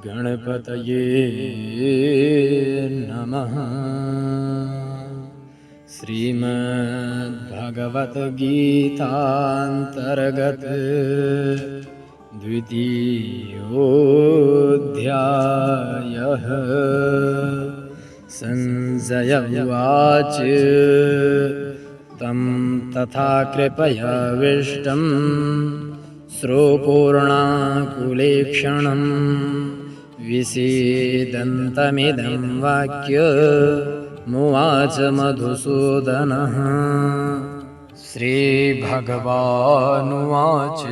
गणपतये नमः। श्रीमद्भगवद्गीतान्तर्गत द्वितीयोऽध्यायः। संजय उवाच तं तथा कृपयाविष्टम् श्रोपूर्णाकुलेक्षणम् विषीदन्तमिदं वाक्यमुवाच मधुसूदनः। श्रीभगवानुवाच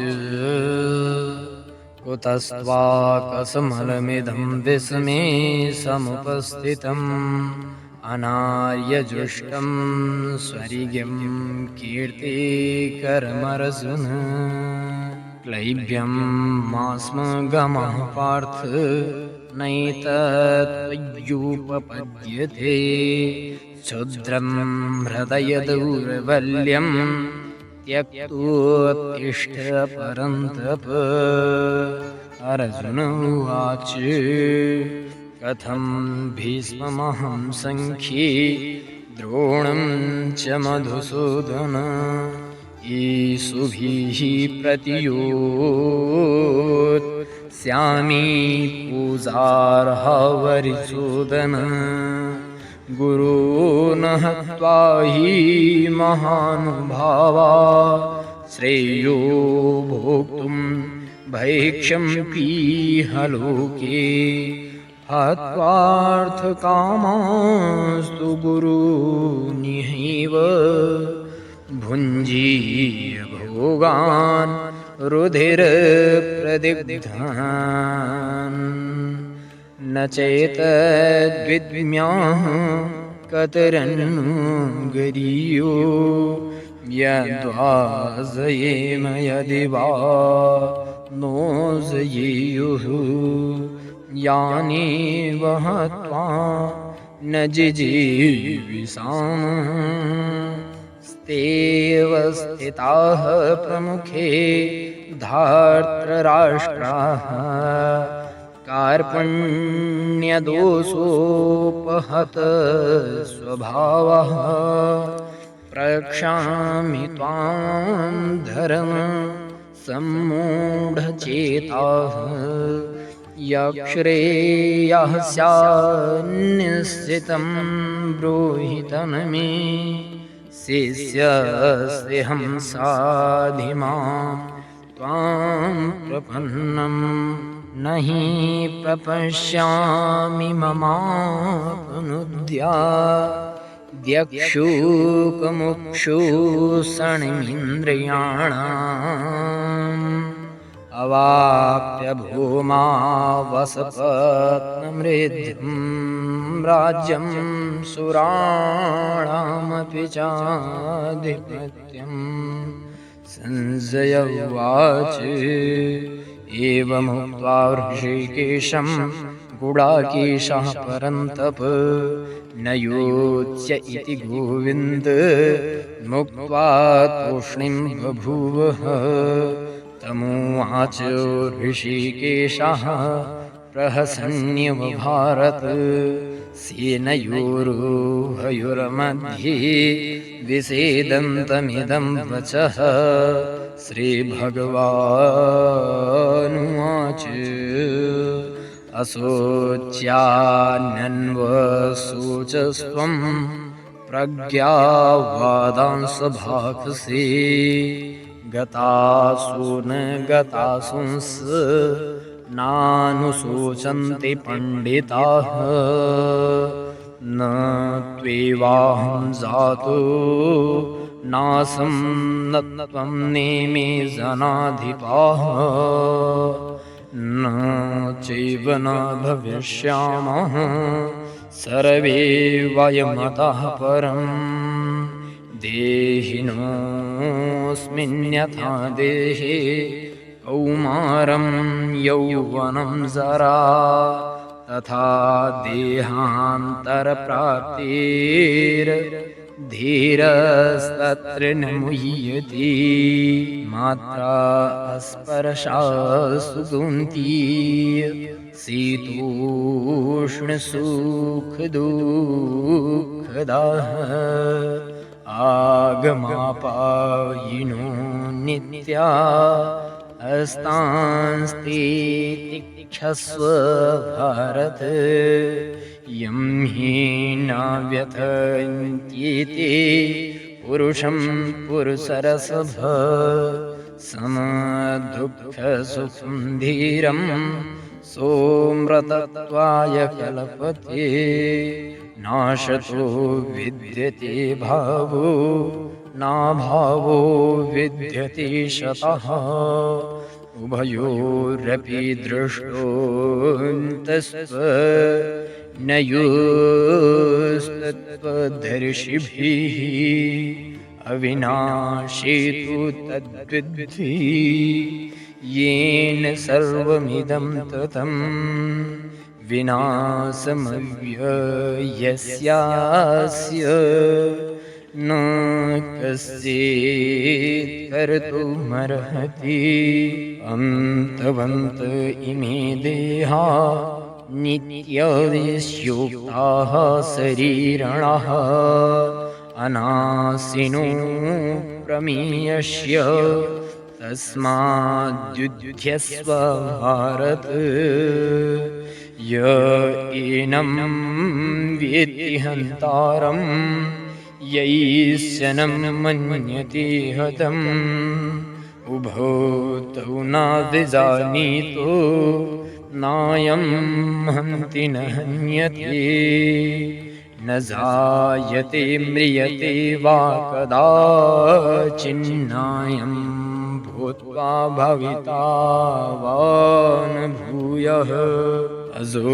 कुतस्त्वाकस्मलमिदं विस्मे समुपस्थितम् अनार्यजुष्टं स्वरिगं कीर्तिकरमर्जुन। क्लैब्यं मास्मगमः पार्थ नैतत्त्वय्युपपद्यते। क्षुद्रं हृदय दौर्बल्यं त्यक्तोत्तिष्ठ परन्तप। अर्जुन उवाच कथं भीष्ममहं सङ्ख्ये द्रोणं च मधुसूदन। ईशुभिः प्रतियोत्स्यामि पूजार्हवरिसूदन। गुरून् हत्वा हि महानुभावा श्रेयो भोक्तुं भैक्षमपीह लोके। हत्वार्थकामास्तु गुरूनिहैव भुञ्जीय भोगान् रुधिरप्रदिग्धान्। न चैतद्विद्म्याः कतरन्नु गरीयो यद्वा जयेम यदि वा नो जयेयुः। यानेव हत्वा न जिजीविषामः स्तेव स्थिताः प्रमुखे धार्तराष्ट्राः। कार्पण्यदोषोपहत स्वभावः प्रक्षामि त्वां धर्म सम्मूढचेताः। यक्षश्रेयः स्यान्निश्चितं ब्रूहि तन्मे शिष्यस्तेऽहं साधिमां त्वां प्रपन्नं न हि प्रपश्यामि ममापनुद्या। द्यक्षुकमुक्षुषणमिन्द्रियाणाम् अवाप्य भूमा वसपत्नमृद्धं। राज्यं सुराणामपि चाधिपत्यम्। संजय उवाच एवमुक्त्वा ऋषिकेशं गुडाकेशः परन्तप न योत्स्य इति गोविन्द मुक्त्वा तूष्णीं बभूवः। तमुवाच ऋषिकेशः प्रहसन्निव भारत सेनयोरुभयोर्मध्ये विषेदन्तमिदं वचः। श्रीभगवानुवाच अशोच्यान्यन्वशोचस्त्वं प्रज्ञावादांस भाषसे। गतासु न गतासुंस नानुशोचन्ते पण्डिताः। न त्वेवाहं जातो नासं न त्वं नेमे जनाधिपाः। न चैव न भविष्यामः सर्वे वयमतः परम्। देहिनोऽस्मिन् यथा देहे कौमारं यौवनं जरा तथा देहान्तरप्राप्तिर् धीरस्तत्र न मुह्यति मात्रा स्पर्शास्तु गुन्ति शीतोष्णसुखदुःखदाः आगमापायिनो नित्या अस्तांस्ते तिक्षस्व भारत यं हि न व्यथन्त्येते पुरुषं पुरुषरसभ समदुःखसुखं धीरं सोऽमृतत्वाय कल्पते नाशतो विद्यते भावो नाभावो विद्यते शतः उभयोरपि दृष्टोऽन्तस्त्व नयोस्तत्त्वदर्शिभिः अविनाशी तु तद्विद्धि येन सर्वमिदं ततं विनाशमव्ययस्यास्य न कश्चित् कर्तुमर्हति अन्तवन्त इमे देहा नित्यविस्योक्ताः शरीरिणः अनाशिनो प्रमेयस्य तस्माद्युध्यस्व भारत य एनं वेत्ति हन्तारं यैश्चनं मन्यते हतम् उभौ तौ नाभिजानीतो नायं हन्ति न हन्यते न जायते म्रियते वा कदाचिन्नायं भूत्वा भविता वा न भूयः अजो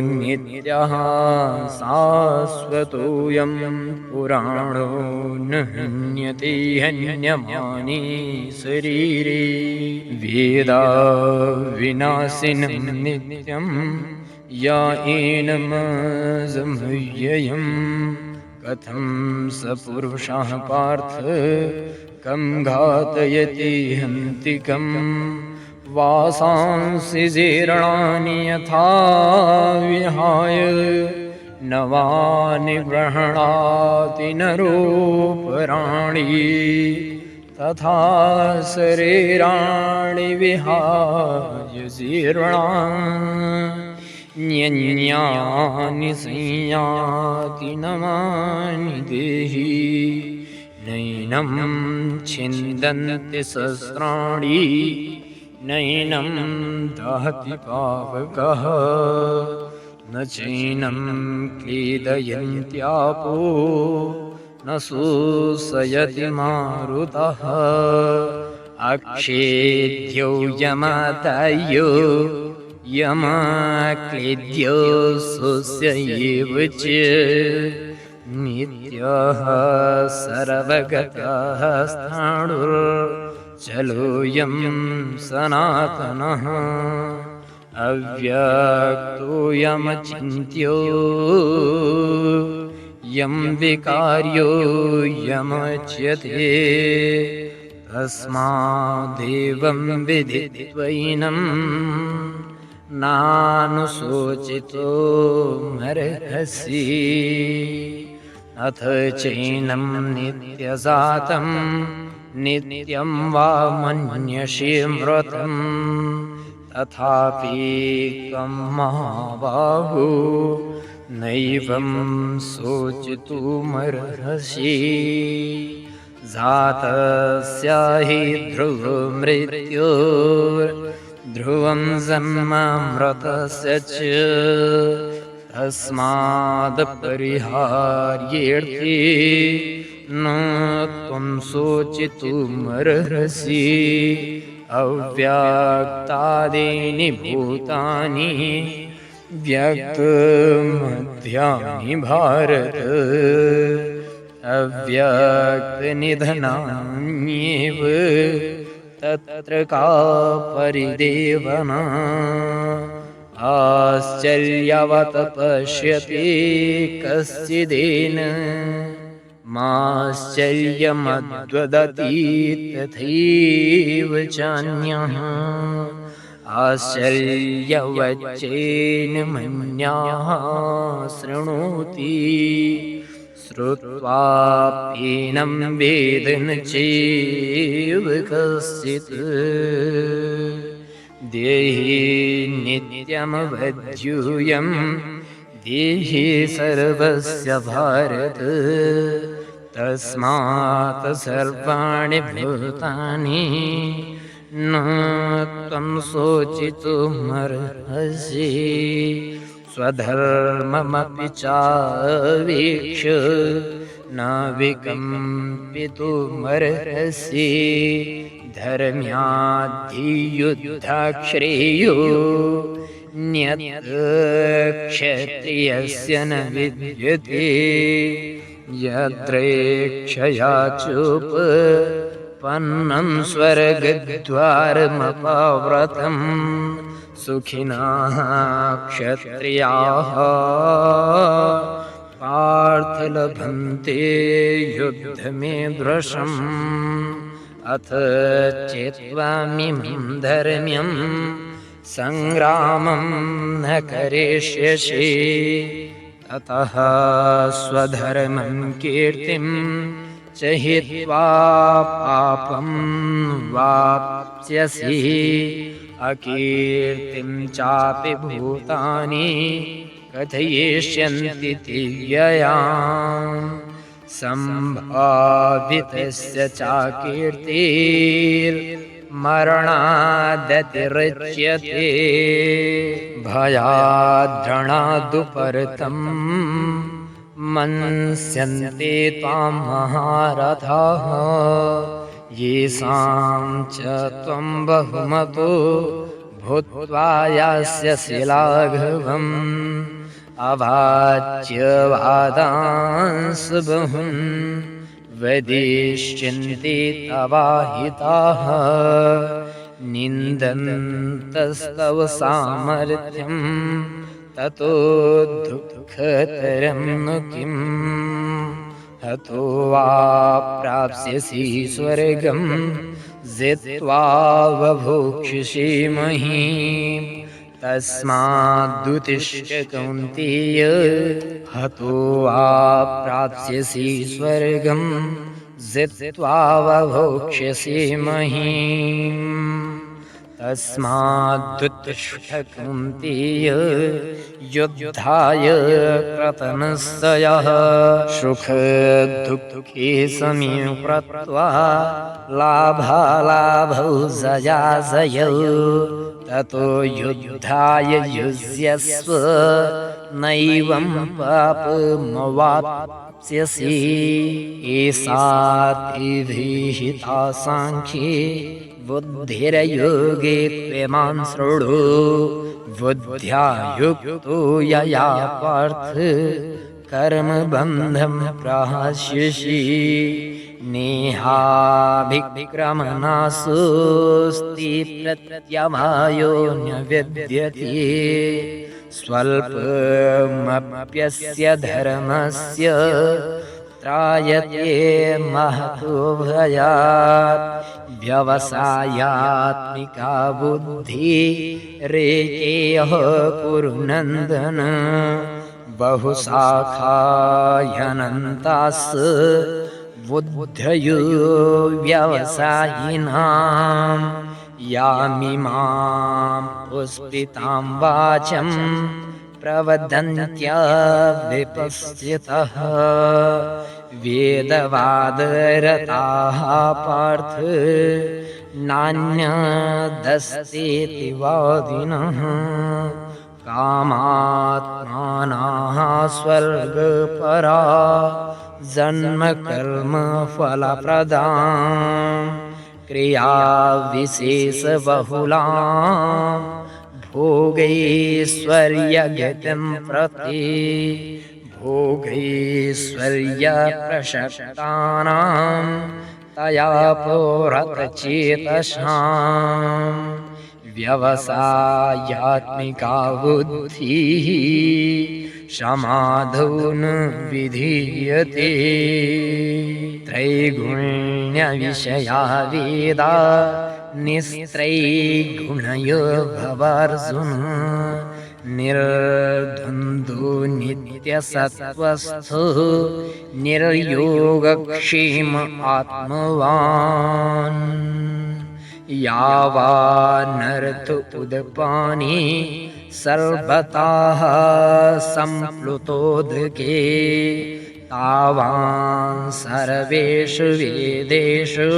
नित्यः शाश्वतोऽयं पुराणो न हन्यते हन्यमाने शरीरे वेदा विनाशिनं नित्यं या एनमजमव्ययं कथं स पुरुषः पार्थ कं घातयति हन्तिकम् वासांसि जीर्णानि यथा विहाय नवानि गृह्णाति नरोपराणि तथा शरीराणि विहाय जीर्णान्यन्यानि संयाति नवानि देहि नैनं छिन्दन्ति सहस्राणि नैनं दहति पावकः न चैनं क्लेदयन्त्यापो न शोषयति मारुतः अक्षेद्यो यमतयो यमक्लेद्यो शोष्यैव च नित्यः सर्वगतः स्थाणुर्चलोऽयं सनातनः अव्यक्तोऽयमचिन्त्यो यं विकार्यो यमुच्यते तस्मादेवं विदित्वैनं नानुशोचितो मर्हसि अथ चैनं नित्यजातं नित्यं वा मन्यसे मृतं तथापि त्वं महाबाहो नैवं शोचितुमर्हसि जातस्य हि ध्रुवमृत्युर्ध्रुवं जन्ममृतस्य च तस्मादपरिहार्येऽर्थे न त्वं शोचितुमर्हसि अव्यक्तादीनि भूतानि व्यक्तमध्यानि भारत अव्यक्तनिधनान्येव तत्र का परिदेवना आश्चर्यवत् पश्यति कश्चिदेन माश्चर्यमद्वदति तथैव चान्यः आश्चर्यवच्चेन मन्याः शृणोति श्रुत्वाप्येनं वेद न चैव कश्चित् देहि नित्यमवध्यूयं देहि सर्वस्य भारत तस्मात् सर्वाणि भूतानि न त्वं शोचितुमर्हसि स्वधर्ममपि चावीक्ष्य न विकम्पितुमर्हसि धर्म्याद्धियुद्धाश्रेयो क्षत्रियस्य न विद्यते यद्रेक्षया चोपपन्नं स्वर्गद्वारमपाव्रतं सुखिनः क्षत्रियाः पार्थ लभन्ते युद्धमीदृशम् अथ चेत्त्वामिमं धर्म्यं संग्रामं न करिष्यसि ततः स्वधर्मं कीर्तिं च हित्वा पापं वाप्स्यसि अकीर्तिं चापि भूतानि कथयिष्यन्ति व्ययाम् सम्भावितस्य चाकीर्तिर्मरणादतिरिच्यते भयाद्रणादुपरतं मन्स्यन्ते त्वां महारथाः येषां च त्वं बहुमतो भूत्वा यास्यसि लाघवम् अवाच्यवादांस बहून् वदिष्यन्ति तवाहिताः निन्दन्तस्तव सामर्थ्यं ततो दुःखतरं नु किम् हतो वा प्राप्स्यसि स्वर्गं जित्वा वभोक्ष्यसि महीम् तस्मादुत्तिष्ठ कौन्तेय हतो वा प्राप्स्यसि स्वर्गं जित्वा वभोक्ष्यसि महीम् तस्मादुत्तिष्ठ कौन्तेय युद्धाय कृतनिश्चयः सुखदुःखे समीकृत्वा लाभालाभौ जयाजयौ ततो युद्धाय युज्यस्व नैवं पापमवाप्स्यसि एषा ते विहिता साङ्ख्ये बुद्धिर्योगे त्वमां शृणु बुद्ध्या युक्तो यया पार्थ कर्मबन्धं प्रहास्यसि नेहाभिक्रमनासोऽस्ति प्रत्यवायो न विद्यते स्वल्पमप्यस्य धर्मस्य त्रायते महतो भयात् व्यवसायात्मिका बुद्धिरेकेह कुरु नन्दन बहुशाखाह्यनन्तास् बुद्धयो व्यवसायिनां यामिमां पुष्पितां वाचं प्रवदन्त्या विपश्चितः वेदवादरताः पार्थ नान्यदस्तीति वादिनः कामात्मानाः स्वर्गपरा जन्मकर्म फलप्रदां क्रियाविशेषबहुलां भोगैश्वर्यगतिं प्रति भोगैश्वर्यप्रशक्तानां तया पुरतचेतसां व्यवसायात्मिका बुद्धिः समाधौन विधीयते त्रैगुण्यविषया वेदा निस्त्रैगुणयो भवार्जुन निर्द्वन्द्वो नित्यसत्त्वस्थो निर्योगक्षेम आत्मवान् यावानर्थ उदपानि सर्वतः सम्प्लुतोदके तावान् सर्वेषु वेदेषु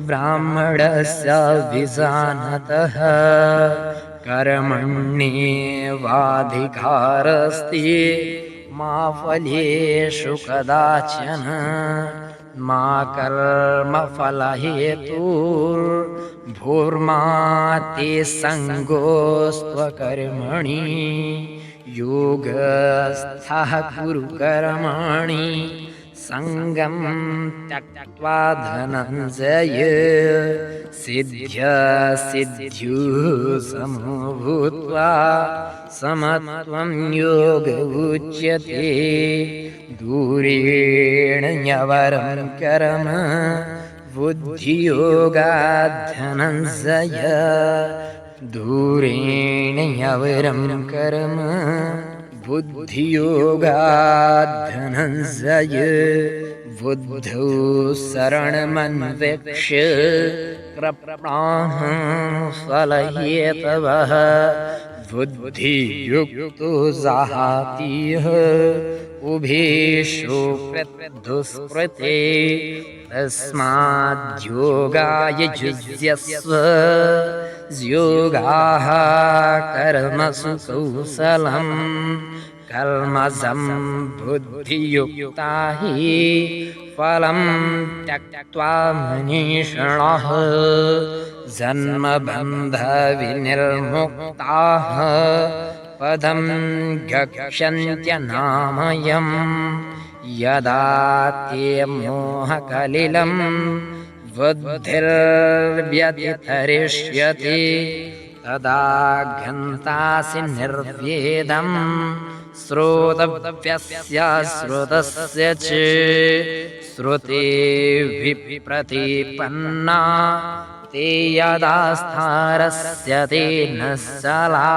ब्राह्मणस्य विजानतः कर्मण्येवाधिकारस्ति मा फलेषु कदाचन मा कर्मफलहेतुर्भूर्मा ते सङ्गोस्त्वकर्मणि योगस्थः कुरु कर्माणि संगं त्यक्त्वा धनञ्जय सिद्ध्यसिद्ध्युः समो भूत्वा समत्वं योग उच्यते दूरेण न्यवरं कर्म बुद्धियोगात् धनञ्जय दूरेण न्यवरं कर्म बुद्धियोगात् धनञ्जय बुद्धौ शरणमन्वेक्ष्य कृपणां फलहेतवः बुद्धियुक्तो जाहातिः उभेषु दुष्कृते तस्माद्योगाय युज्यस्व योगाः कर्मसु कौशलम् कर्मजं बुद्धियुक्ता हि फलं त्यक्त्वा मनीषिणः जन्मबन्धविनिर्मुक्ताः पदं गच्छन्त्यनामयम् यदा ते मोहकलिलं बुद्धिर्व्यतितरिष्यति तदा गन्तासि निर्वेदं श्रोतव्यस्य श्रुतस्य च श्रुतिभिप्रतिपन्ना ते यदा स्थारस्य तेन चला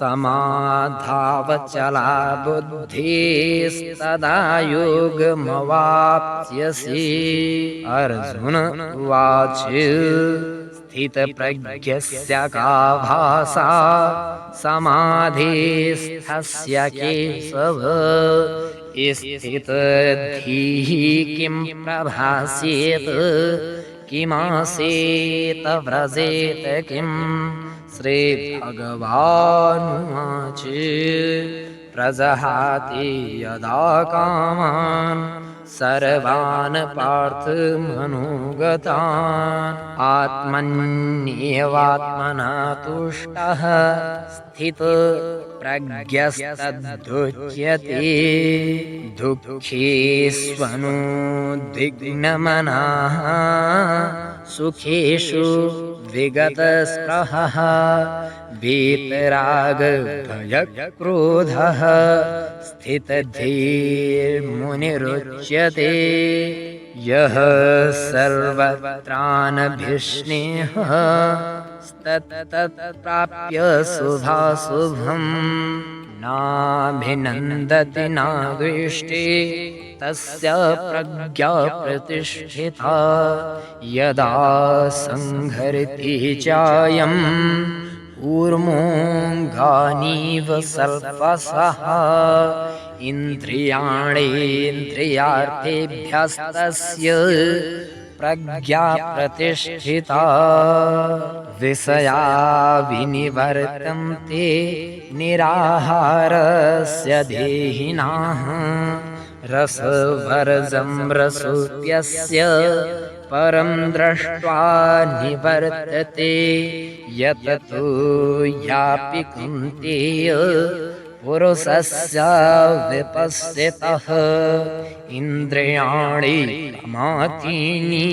समाधावचला बुद्धिस्तदा योगमवाप्स्यसि अर्जुन उवाच स्थितप्रज्ञस्य का भाषा समाधिस्थस्य केशव स्थितधीः किं प्रभास्येत किमासेत व्रजेत किम् श्रीभगवानुवाच प्रजहाति यदा कामान् सर्वान् पार्थ मनोगतान् आत्मन्येवात्मना तुष्टः स्थितप्रज्ञस्तदुच्यते दुःखेष्वनुद्विग्नमनः सुखेषु विगतस्पृहः वीतरागभयक्रोधः स्थितधीर्मुनिरुच्यते यः सर्वत्रानभिष्णेः तत्तत्प्राप्य शुभाशुभम् नाभिनन्दति न द्वेष्टि तस्य प्रज्ञा प्रतिष्ठिता यदा संहरति चायम् ऊर्मोऽङ्गानीव सल्पसः इन्द्रियाणीन्द्रियार्थेभ्यस्तस्य प्रज्ञा प्रतिष्ठिता विषया विनिवर्तन्ते निराहारस्य देहिनः रसवर्जं रसोऽप्यस्य परं दृष्ट्वा निवर्तते यततो यापि कुन्तेय पुरुषस्य विपश्यतः इन्द्रियाणि प्रमाथीनि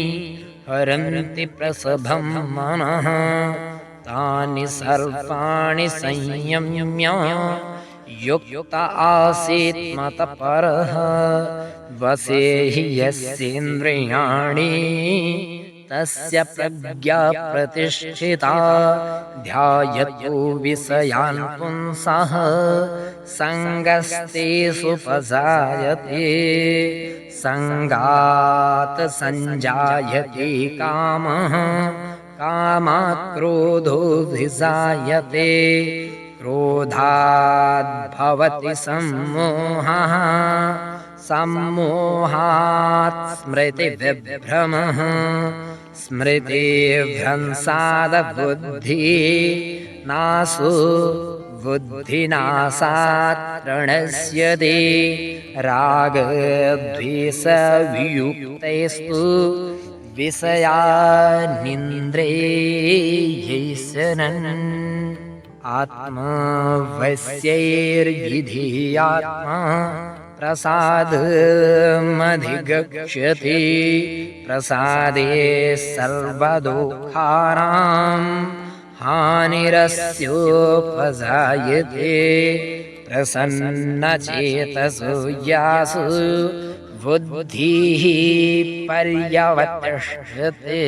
हरन्ति प्रसभं मनः तानि सर्वाणि संयम्य युक्त आसीत् मतपरः वसे हि यस्येन्द्रियाणि तस्य प्रज्ञा प्रतिष्ठिता ध्यायतो विषयान् पुंसः सङ्गस्तेषुपजायते सङ्गात् संजायते कामः कामात् क्रोधो विजायते क्रोधाद् भवति सम्मोहः सम्मोहात् स्मृतिविभ्रमः स्मृतिभ्रंशाद् बुद्धिः नाशो बुद्धिनाशात् प्रणश्यते रागद्वेषवियुक्तैस्तु विषयानिन्द्रियैर्व्यसनन् आत्मवश्यैर्विधीयात्मा प्रसादमधिगच्छति प्रसादे सर्वदुःखानां हानिरस्योपजायते प्रसन्नचेतसो यासु बुद्धिः पर्यवतिष्ठते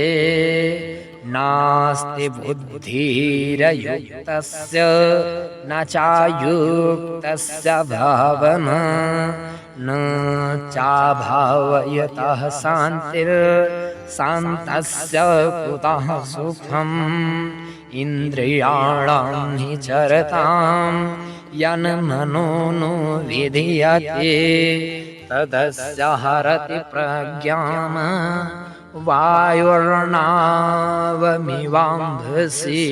नास्ति बुद्धिरयुक्तस्य न चायुक्तस्य भावना न चाभावयतः शान्तिर्शान्तस्य कुतः सुखम् इन्द्रियाणां हि चरतां यन्मनो नो विधीयते तदस्य हरति प्रज्ञाम् वायुर्नावमिवाम्भसि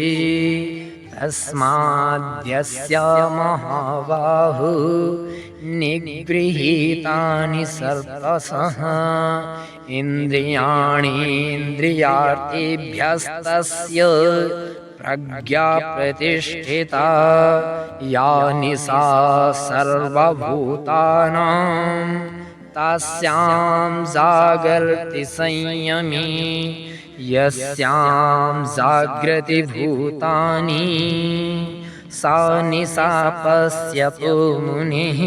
तस्माद्यस्य महाबाहु निगृहीतानि सर्वशः इन्द्रियाणीन्द्रियार्थेभ्यस्तस्य प्रज्ञा प्रतिष्ठिता या निशा सर्वभूतानां तस्यां जागर्ति संयमी यस्यां जागृति भूतानि सा निशा पश्यतु मुनिः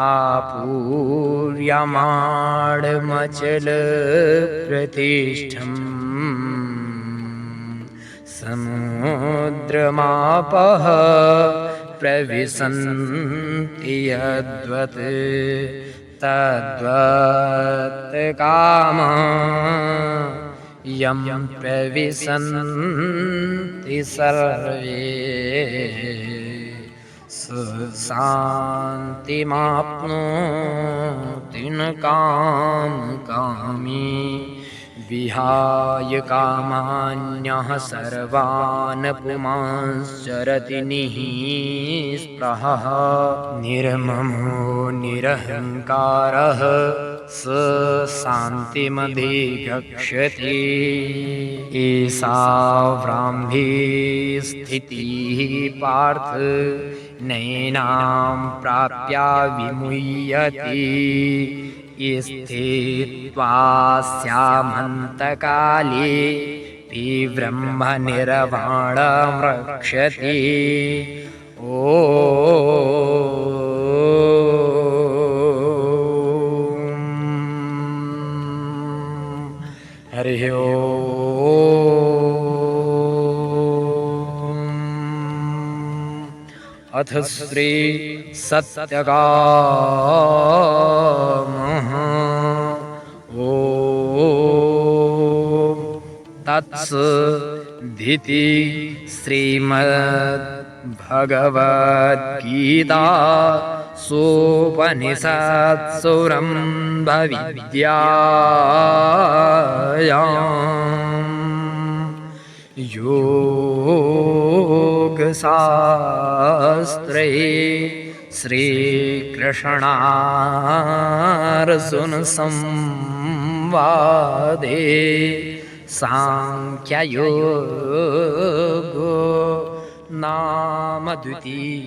आपूर्यमाणमचलप्रतिष्ठम् समुद्रमापः प्रविशन्ति यद्वत् तद्वत् कामा यं प्रविशन्ति सर्वे शान्तिमाप्नोति न कामकामी विहाय कामान्यः सर्वान् पुमांश्चरति निःस्पृहः निर्ममो निरहङ्कारः स शान्तिमधिगच्छति एषा ब्राह्मी स्थितिः पार्थ नैनां प्राप्या विमुह्यति स्थित्वा स्यामन्तकाले ब्रह्मनिर्वाणं रक्षति ॐ हरिः ओम् अथ श्री सत्यकामः ॐ तत्सदिति श्रीमद्भगवद्गीता सोपनिषत्सु ब्रह्मविद्यायां योगशास्त्रे श्रीकृष्णार्जुनसंवादे सांख्ययोगो नाम द्वितीयः।